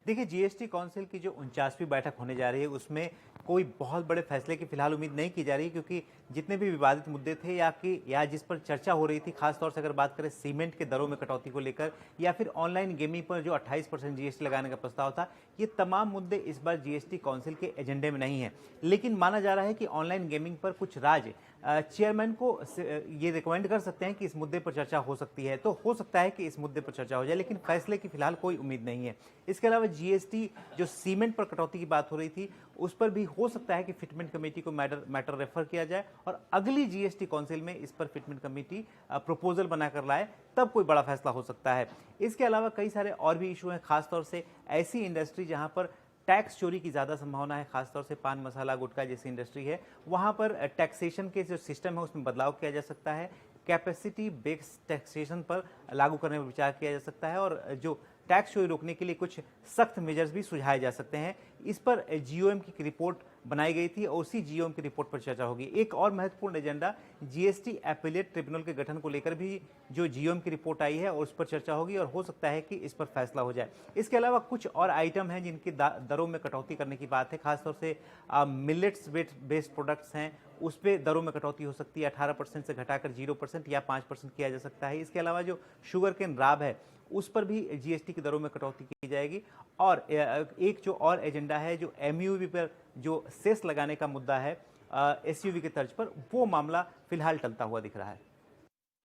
देखिए, GST council की जो 49वीं बैठक होने जा रही है, उसमें कोई बहुत बड़े फैसले की फिलहाल उम्मीद नहीं की जा रही, क्योंकि जितने भी विवादित मुद्दे थे या जिस पर चर्चा हो रही थी, खासतौर से अगर बात करें सीमेंट के दरों में कटौती को लेकर या फिर ऑनलाइन गेमिंग पर जो 28% जीएसटी लगाने का प्रस्ताव था, ये तमाम मुद्दे इस बार जीएसटी काउंसिल के एजेंडे में नहीं है। लेकिन माना जा रहा है कि ऑनलाइन गेमिंग पर कुछ राज्य चेयरमैन को ये रिकमेंड कर सकते हैं कि इस मुद्दे पर चर्चा हो सकती है, तो हो सकता है कि इस मुद्दे पर चर्चा हो जाए, लेकिन फैसले की फिलहाल कोई उम्मीद नहीं है। इसके अलावा जीएसटी जो सीमेंट पर कटौती की बात हो रही थी, उस पर भी हो सकता है कि फिटमेंट कमेटी को मैटर रेफर किया जाए और अगली जीएसटी काउंसिल में इस पर फिटमेंट कमेटी प्रपोजल बनाकर लाए, तब कोई बड़ा फैसला हो सकता है। इसके अलावा कई सारे और भी इशू हैं, खासतौर से ऐसी इंडस्ट्री जहां पर टैक्स चोरी की ज़्यादा संभावना है, खासतौर से पान मसाला गुटखा जैसी इंडस्ट्री है, वहाँ पर टैक्सेशन के जो सिस्टम है उसमें बदलाव किया जा सकता है, कैपेसिटी बेस्ड टैक्सेशन पर लागू करने पर विचार किया जा सकता है और जो टैक्स चोरी रोकने के लिए कुछ सख्त मेजर्स भी सुझाए जा सकते हैं। इस पर जीओएम की रिपोर्ट बनाई गई थी और उसी जीओएम की रिपोर्ट पर चर्चा होगी। एक और महत्वपूर्ण एजेंडा जीएसटी अपीलेट ट्रिब्यूनल के गठन को लेकर भी जो जीओएम की रिपोर्ट आई है और उस पर चर्चा होगी और हो सकता है कि इस पर फैसला हो जाए। इसके अलावा कुछ और आइटम हैं जिनकी दरों में कटौती करने की बात है, खासतौर से मिलेट्स बेस्ड प्रोडक्ट्स हैं, उस पर दरों में कटौती हो सकती है, 18% से घटाकर 0% या 5% किया जा सकता है। इसके अलावा जो शुगर केन राब है, उस पर भी जीएसटी की दरों में कटौती की जाएगी। और एक जो और एजेंडा है, जो एमयूवी पर जो सेस लगाने का मुद्दा है एसयूवी के तर्ज पर, वो मामला फिलहाल टलता हुआ दिख रहा है।